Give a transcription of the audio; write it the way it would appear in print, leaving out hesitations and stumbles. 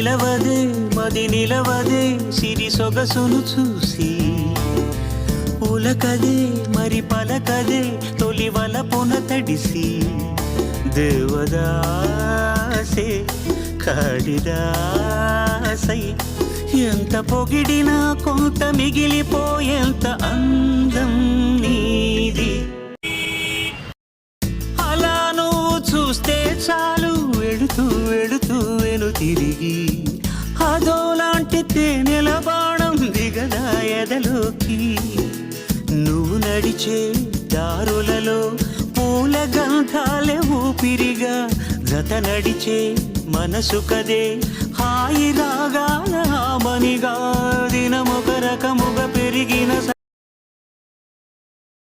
నిలవదే మది నిలవదే సిరి సొగసును చూసి ఉలకదే మరి పలకదే తొలి వలపున తడిసి దేవదాసే కాళిదాసై ఎంత పొగిడినా కొంత మిగిలిపోయేంత అందం నీది అలా నువ్వు చూస్తే చాలు వెళుతూ వెళుతూ వెను తిరిగి అదోలాంటి తేనెల బాణం దిగదా ఎదలోకి నువ్వు నడిచే దారులలో పూల గంధాలే ఊపిరిగా జత నడిచే మనసు కదే హాయి రాగాల హామనిగా దినమొక రకముగా పెరిగిన